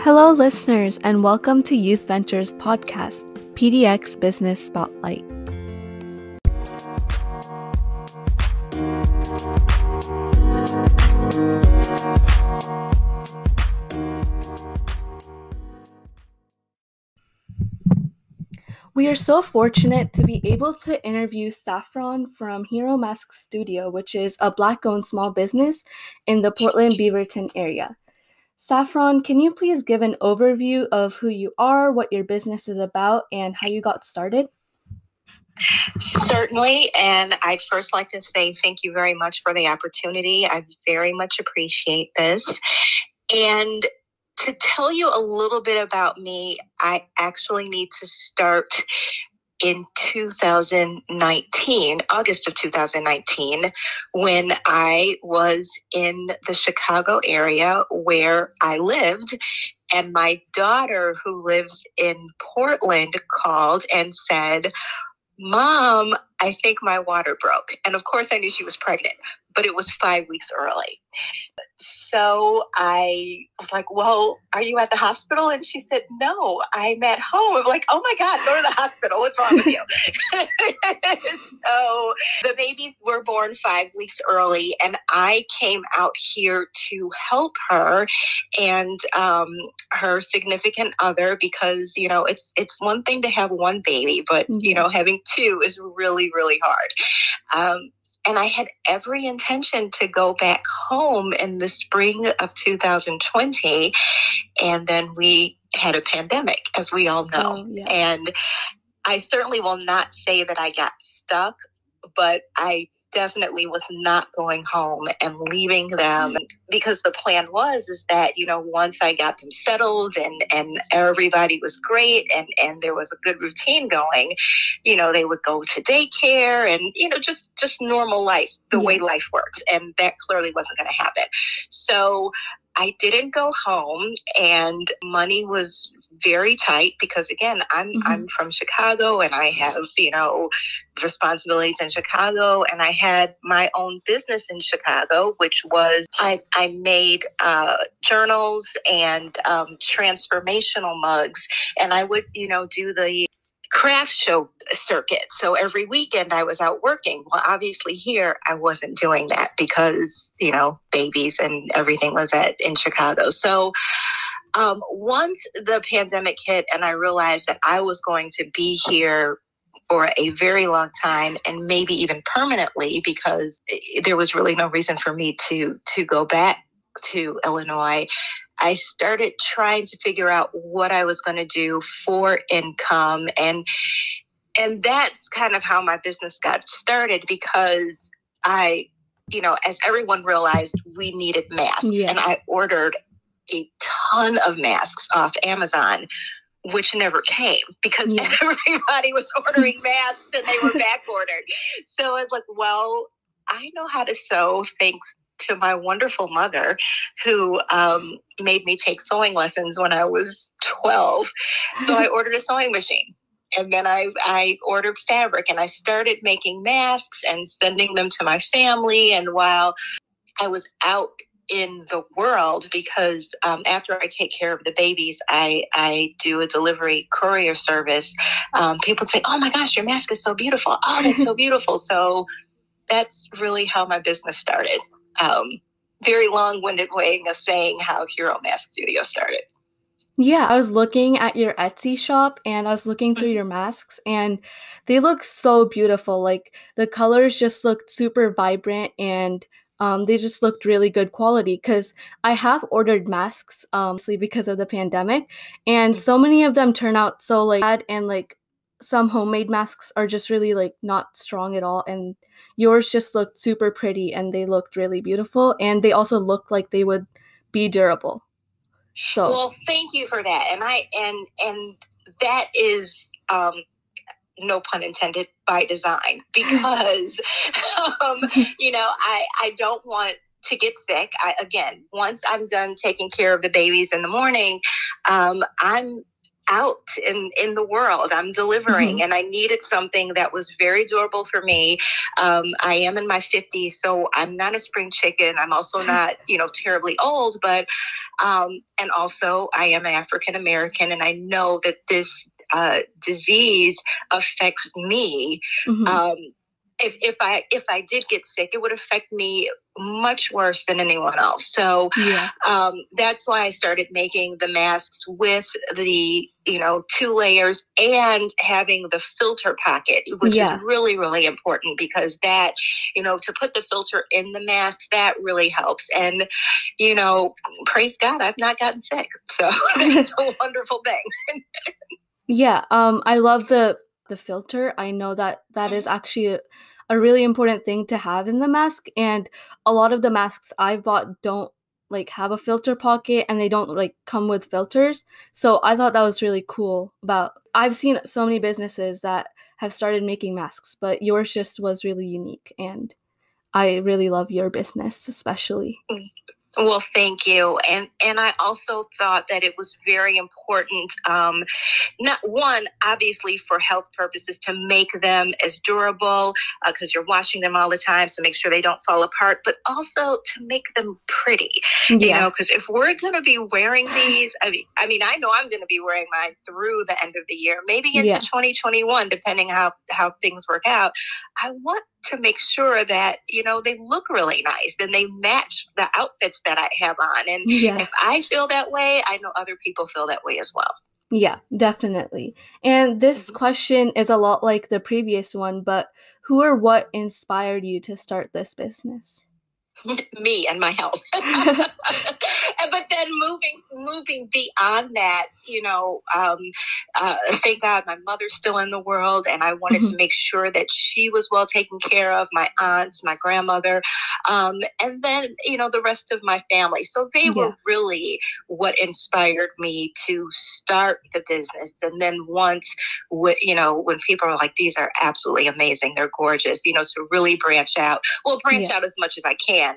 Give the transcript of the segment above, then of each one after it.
Hello, listeners, and welcome to Youth Ventures podcast, PDX Business Spotlight. We are so fortunate to be able to interview Saffron from HeroMasksStudio, which is a Black-owned small business in the Portland-Beaverton area. Saffron, can you please give an overview of who you are, what your business is about, and how you got started? Certainly, and I'd first like to say thank you very much for the opportunity. I very much appreciate this. And to tell you a little bit about me, I actually need to start in 2019, August of 2019, when I was in the Chicago area where I lived. And my daughter, who lives in Portland, called and said, "Mom, I think my water broke." And of course I knew she was pregnant, but it was 5 weeks early. So I was like, "Well, are you at the hospital?" And she said, "No, I'm at home." I'm like, "Oh my God, go to the hospital. What's wrong with you?" So the babies were born 5 weeks early, and I came out here to help her and her significant other, because, it's one thing to have one baby, but, having two is really, really hard. And I had every intention to go back home in the spring of 2020. And then we had a pandemic, as we all know. And I certainly will not say that I got stuck, but I definitely was not going home and leaving them, because the plan is that, once I got them settled and everybody was great and there was a good routine going, they would go to daycare and, just normal life, the way life works. And that clearly wasn't going to happen. So I didn't go home, and money was very tight because, again, I'm from Chicago, and I have, responsibilities in Chicago, and I had my own business in Chicago, which was I made journals and transformational mugs, and I would, do the craft show circuit. So every weekend I was out working. Well, obviously here I wasn't doing that because, babies and everything was in Chicago. So once the pandemic hit and I realized that I was going to be here for a very long time, and maybe even permanently, because there was really no reason for me to go back to Illinois, I started trying to figure out what I was going to do for income. And that's kind of how my business got started, because I, as everyone realized, we needed masks. And I ordered a ton of masks off Amazon, which never came because everybody was ordering masks and they were back ordered. So I was like, well, I know how to sew, thanks to my wonderful mother, who made me take sewing lessons when I was 12. So I ordered a sewing machine. And then I ordered fabric, and I started making masks and sending them to my family. And while I was out in the world, because after I take care of the babies, I do a delivery courier service. People say, "Oh my gosh, your mask is so beautiful." "Oh, that's so beautiful." So that's really how my business started. Very long-winded way of saying how HeroMasksStudio started. Yeah, I was looking at your Etsy shop, and I was looking through your masks, and they look so beautiful. Like, the colors just looked super vibrant, and they just looked really good quality, because I have ordered masks because of the pandemic, and so many of them turn out so bad, and some homemade masks are just really not strong at all, and yours just looked super pretty, and they looked really beautiful, and they also looked like they would be durable. So, well, thank you for that. And that is, no pun intended, by design, because, I don't want to get sick. Again, once I'm done taking care of the babies in the morning, out in the world. I'm delivering, and I needed something that was very durable for me. I am in my 50s, so I'm not a spring chicken. I'm also not, terribly old, but and also I am African American, and I know that this disease affects me. If I did get sick, it would affect me much worse than anyone else. So that's why I started making the masks with the 2 layers and having the filter pocket, which is really, really important, because that, to put the filter in the mask, that really helps. And praise God, I've not gotten sick, so it's a wonderful thing. I love the filter. I know that is actually a really important thing to have in the mask, and a lot of the masks I've bought don't have a filter pocket, and they don't come with filters. So I thought that was really cool. I've seen so many businesses that have started making masks, but yours just was really unique, and I really love your business especially. Well, thank you. And I also thought that it was very important, not one, obviously for health purposes, to make them as durable, because you're washing them all the time, so make sure they don't fall apart, but also to make them pretty, because if we're going to be wearing these, I mean, I know I'm going to be wearing mine through the end of the year, maybe into 2021, depending how things work out. I want to make sure that, they look really nice and they match the outfits that I have on. And if I feel that way, I know other people feel that way as well. Yeah, definitely. And this question is a lot like the previous one, but who or what inspired you to start this business? Me and my health. But then moving beyond that, thank God my mother's still in the world, and I wanted to make sure that she was well taken care of, my aunts, my grandmother, and then, the rest of my family. So they were really what inspired me to start the business. And then once, when people are like, these are absolutely amazing, they're gorgeous, to really branch out out as much as I can.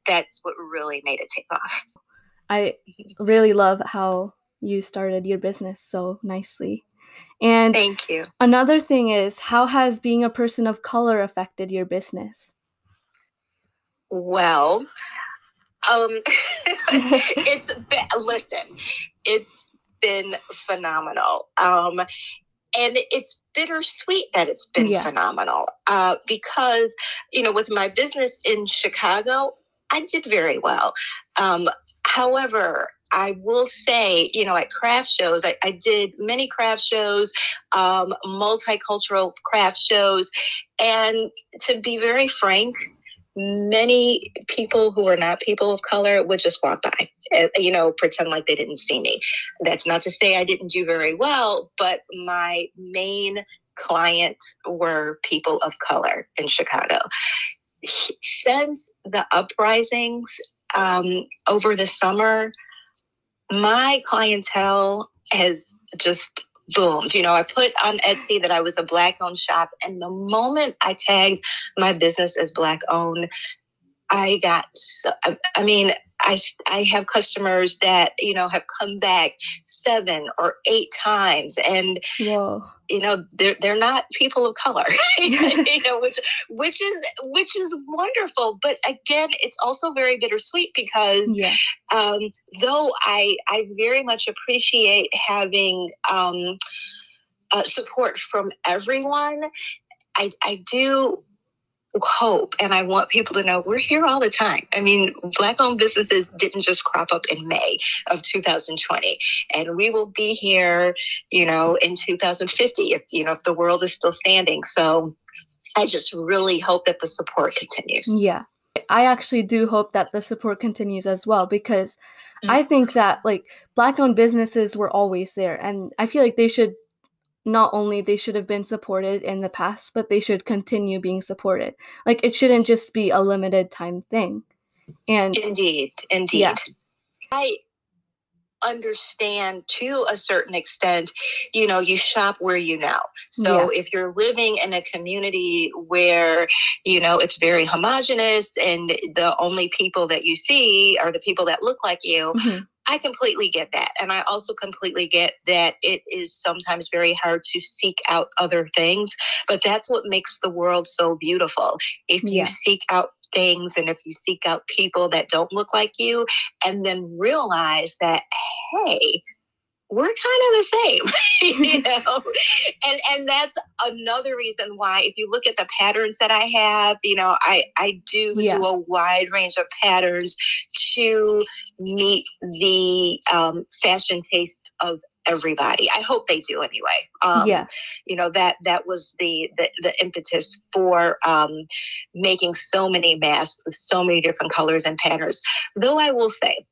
That's what really made it take off. I really love how you started your business so nicely. And thank you. Another thing is, how has being a person of color affected your business? Well, it's been phenomenal. And it's bittersweet that it's been phenomenal, because, with my business in Chicago, I did very well. However, I will say, at craft shows, I did many craft shows, multicultural craft shows. And to be very frank, many people who are not people of color would just walk by, pretend like they didn't see me. That's not to say I didn't do very well, but my main clients were people of color in Chicago. Since the uprisings over the summer, my clientele has just boomed. I put on Etsy that I was a Black-owned shop, and the moment I tagged my business as Black-owned, I got I have customers that, have come back 7 or 8 times, and they're not people of color, which is wonderful. But again, it's also very bittersweet, because though I very much appreciate having support from everyone, I do hope, and I want people to know, we're here all the time. I mean, Black-owned businesses didn't just crop up in May of 2020, and we will be here, in 2050, if the world is still standing. So I just really hope that the support continues. Yeah, I actually do hope that the support continues as well, because I think that Black-owned businesses were always there, and I feel like they should have been supported in the past, but they should continue being supported. It shouldn't just be a limited time thing. And indeed. Yeah. I understand to a certain extent, you shop where you know. So if you're living in a community where, it's very homogenous and the only people that you see are the people that look like you, I completely get that. And I also completely get that it is sometimes very hard to seek out other things, but that's what makes the world so beautiful. If you seek out things and if you seek out people that don't look like you, and then realize that, hey, we're kind of the same, you know, and that's another reason why, if you look at the patterns that I have, you know, I do a wide range of patterns to meet the fashion tastes of everybody. I hope they do anyway. You know, that was the impetus for making so many masks with so many different colors and patterns. Though I will say,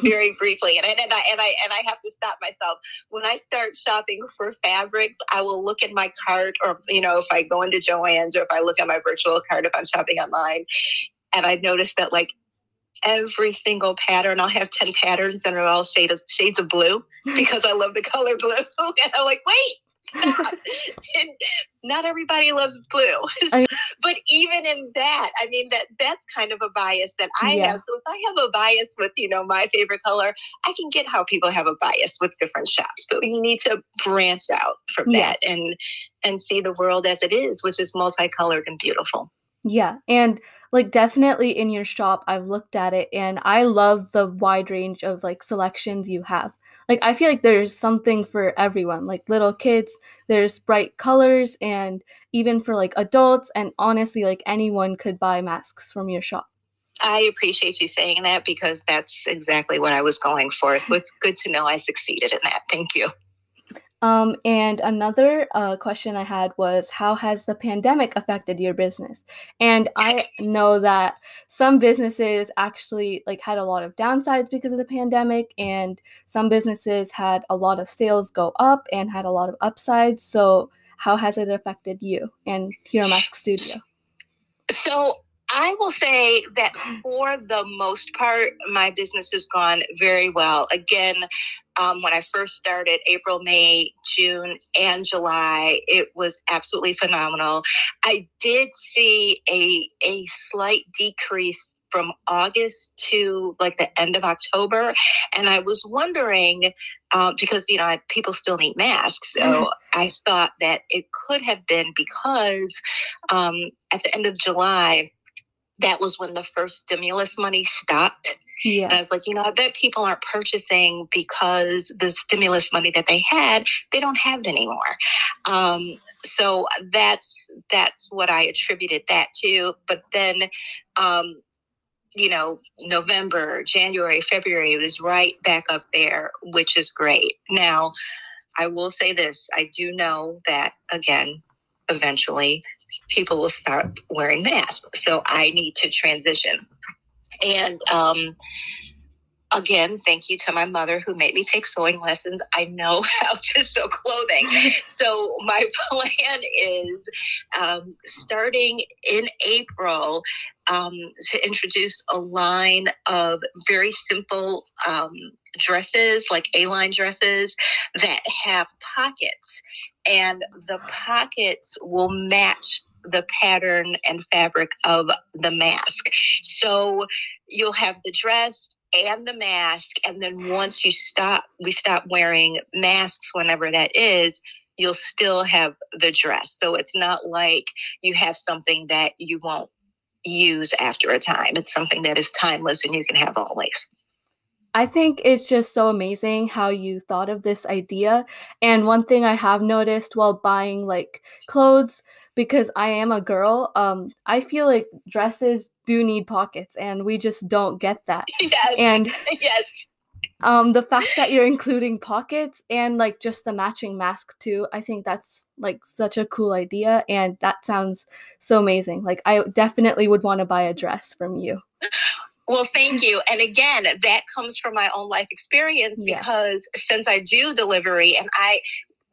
very briefly, and I have to stop myself when I start shopping for fabrics. I will look at my cart, or you know, if I go into Joann's, or if I look at my virtual cart if I'm shopping online, and I notice that like every single pattern, I'll have 10 patterns and they're all shades of blue because I love the color blue, and I'm like, wait. Stop. Not everybody loves blue. But even in that, I mean, that's kind of a bias that I have. So if I have a bias with, you know, my favorite color, I can get how people have a bias with different shops. But you need to branch out from that and see the world as it is, which is multicolored and beautiful. Yeah, and like definitely in your shop, I've looked at it and I love the wide range of like selections you have. Like I feel like there's something for everyone. Like little kids, there's bright colors, and even for like adults, and honestly like anyone could buy masks from your shop. I appreciate you saying that because that's exactly what I was going for. So it's good to know I succeeded in that. Thank you. And another question I had was, how has the pandemic affected your business? And I know that some businesses actually like had a lot of downsides because of the pandemic, and some businesses had a lot of sales go up and had a lot of upsides. So how has it affected you and HeroMasksStudio? So I will say that for the most part, my business has gone very well. Again, when I first started, April, May, June, and July, it was absolutely phenomenal. I did see a slight decrease from August to like the end of October. And I was wondering, because, you know, people still need masks. So I thought that it could have been because at the end of July, that was when the first stimulus money stopped. Yeah. And I was like, you know, I bet people aren't purchasing because the stimulus money that they had, they don't have it anymore. So that's what I attributed that to. But then, you know, November, January, February, it was right back up there, which is great. Now, I will say this. I do know that, again, eventually people will start wearing masks. So I need to transition. And again, thank you to my mother who made me take sewing lessons. I know how to sew clothing. So my plan is starting in April to introduce a line of very simple dresses, like A-line dresses that have pockets. And the pockets will match the pattern and fabric of the mask. So you'll have the dress and the mask, and then once we stop wearing masks, whenever that is, you'll still have the dress. So it's not like you have something that you won't use after a time. It's something that is timeless and you can have always. I think it's just so amazing how you thought of this idea. And one thing I have noticed while buying like clothes, because I am a girl, I feel like dresses do need pockets, and we just don't get that. Yes. And yes. The fact that you're including pockets and like just the matching mask too, I think that's like such a cool idea, and that sounds so amazing. Like I definitely would want to buy a dress from you. Well, thank you. And again, that comes from my own life experience because since I do delivery, and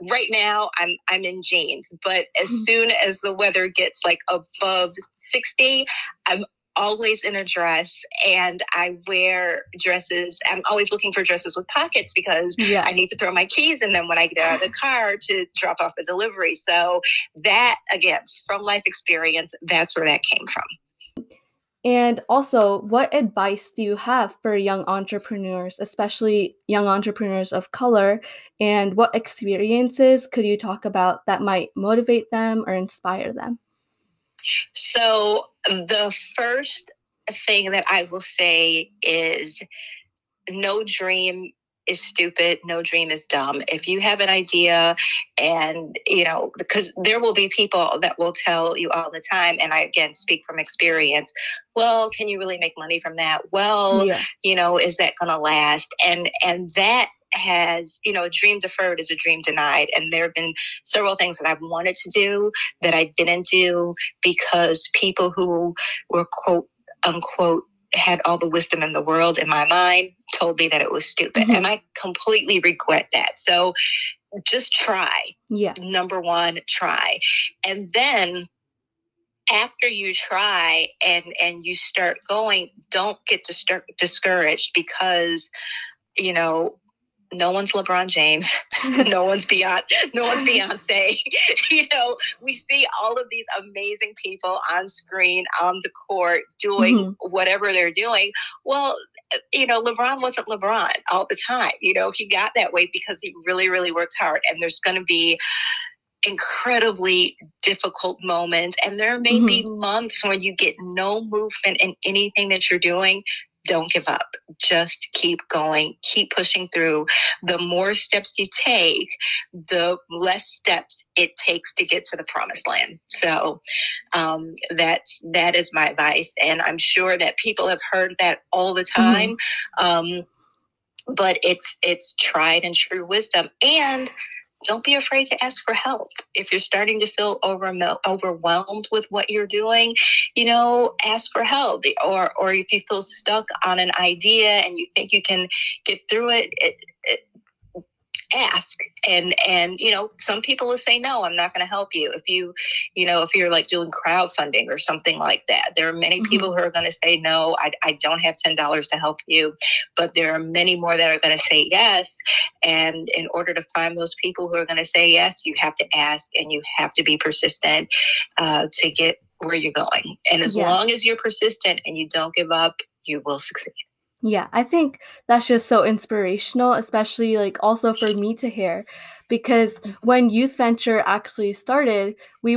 right now I'm in jeans, but as soon as the weather gets like above 60, I'm always in a dress, and I wear dresses. I'm always looking for dresses with pockets because I need to throw my keys in them when I get out of the car to drop off the delivery. So that, again, from life experience, that's where that came from. And also, what advice do you have for young entrepreneurs, especially young entrepreneurs of color? And what experiences could you talk about that might motivate them or inspire them? So the first thing that I will say is no dream is stupid. No dream is dumb. If you have an idea and, because there will be people that will tell you all the time, and I, again, speak from experience, well, can you really make money from that? Well, Yeah. is that going to last? And that has, a dream deferred is a dream denied. And there have been several things that I've wanted to do that I didn't do because people who were, quote unquote, had all the wisdom in the world in my mind told me that it was stupid. Mm-hmm. And I completely regret that. So just try. Yeah. Number one, try. And then after you try and you start going, don't get discouraged because, no one's LeBron James. no one's Beyonce. We see all of these amazing people on screen, on the court, doing whatever they're doing. Well, LeBron wasn't LeBron all the time. He got that way because he really, really worked hard. And there's going to be incredibly difficult moments. And there may be months when you get no movement in anything that you're doing. Don't give up. Just keep going. Keep pushing through. The more steps you take, the less steps it takes to get to the promised land. So that is my advice. And I'm sure that people have heard that all the time. But it's tried and true wisdom. And don't be afraid to ask for help. If you're starting to feel overwhelmed with what you're doing, ask for help. Or if you feel stuck on an idea and you think you can get through it, ask. And some people will say, no, I'm not going to help you. If you're like doing crowdfunding or something like that, there are many people who are going to say, no, I don't have $10 to help you. But there are many more that are going to say yes. And in order to find those people who are going to say yes, you have to ask and you have to be persistent to get where you're going. And as long as you're persistent and you don't give up, you will succeed. Yeah, I think that's just so inspirational, especially like also for me to hear, because when Youth Venture actually started, we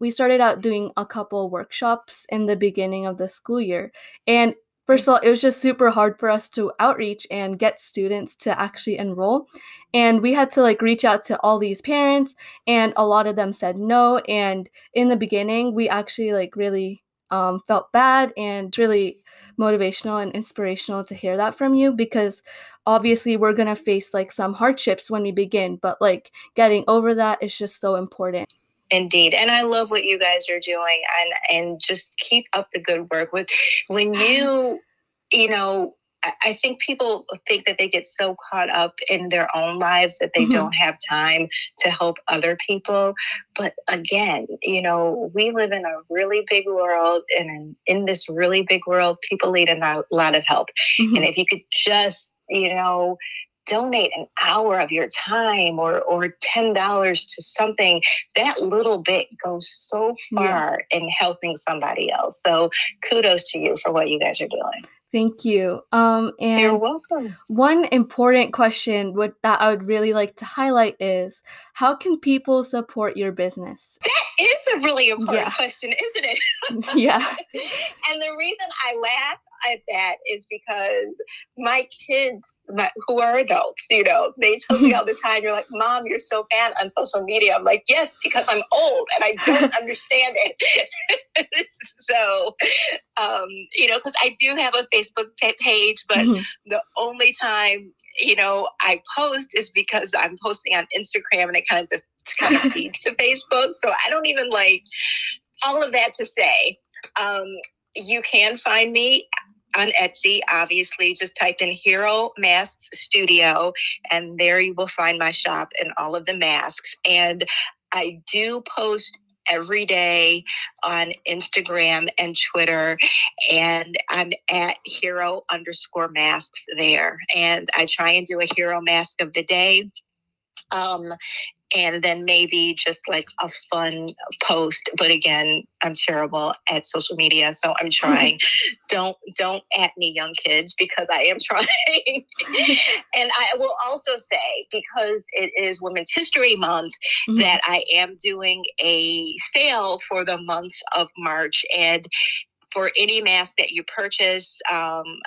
started out doing a couple workshops in the beginning of the school year. And first of all, it was just super hard for us to outreach and get students to actually enroll. And we had to like reach out to all these parents, and a lot of them said no. And in the beginning, we actually like really felt bad, and it's really motivational and inspirational to hear that from you, because obviously we're going to face like some hardships when we begin, but like getting over that is just so important. Indeed. And I love what you guys are doing, and just keep up the good work with when I think people think that they get so caught up in their own lives that they don't have time to help other people. But again, we live in a really big world, and in this really big world, people need a lot of help. And if you could just, donate an hour of your time or $10 to something, that little bit goes so far in helping somebody else. So kudos to you for what you guys are doing. Thank you. And you're welcome. One important question that I would really like to highlight is, how can people support your business? That is a really important question, isn't it? Yeah. And the reason I laugh at that is because my kids, who are adults, they tell me all the time, you're like, Mom, you're so bad on social media. I'm like, yes, because I'm old and I don't understand it. So, because I do have a Facebook page, but the only time, I post is because I'm posting on Instagram, and it kind of feeds to Facebook. So I don't even like all of that to say. You can find me on Etsy, obviously. Just type in HeroMasksStudio, and there you will find my shop and all of the masks. And I do post every day on Instagram and Twitter, and I'm at hero_masks there. And I try and do a hero mask of the day. and then maybe just like a fun post. But again, I'm terrible at social media, so I'm trying. Don't at me, young kids, because I am trying. And I will also say, because it is Women's History Month, that I am doing a sale for the month of March. And for any mask that you purchase,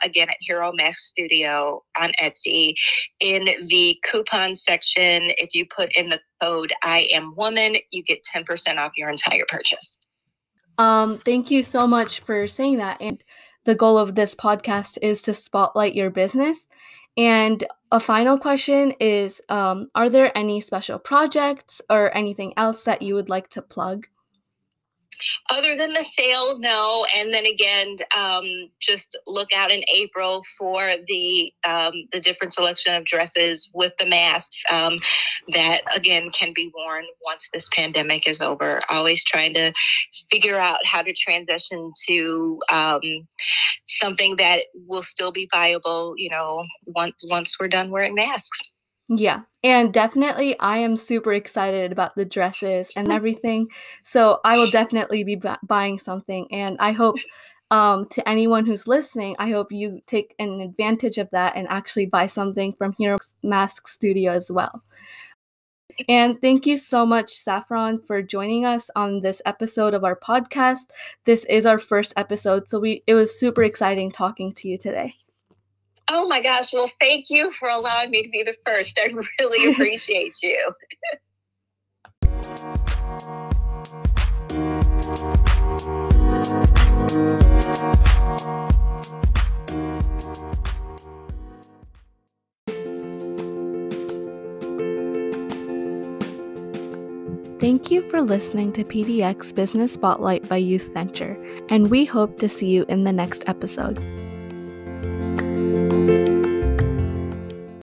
again, at HeroMasksStudio on Etsy, in the coupon section, if you put in the code I am woman, you get 10% off your entire purchase. Thank you so much for saying that. And the goal of this podcast is to spotlight your business. And a final question is, are there any special projects or anything else that you would like to plug? Other than the sale, no. And then again, just look out in April for the different selection of dresses with the masks that, again, can be worn once this pandemic is over. Always trying to figure out how to transition to something that will still be viable, once we're done wearing masks. Yeah, and definitely I am super excited about the dresses and everything. So I will definitely be buying something. And I hope to anyone who's listening, I hope you take an advantage of that and actually buy something from HeroMasksStudio as well. And thank you so much, Saffron, for joining us on this episode of our podcast. This is our first episode, so it was super exciting talking to you today. Oh my gosh. Well, thank you for allowing me to be the first. I really appreciate you. Thank you for listening to PDX Business Spotlight by Youth Venture, and we hope to see you in the next episode.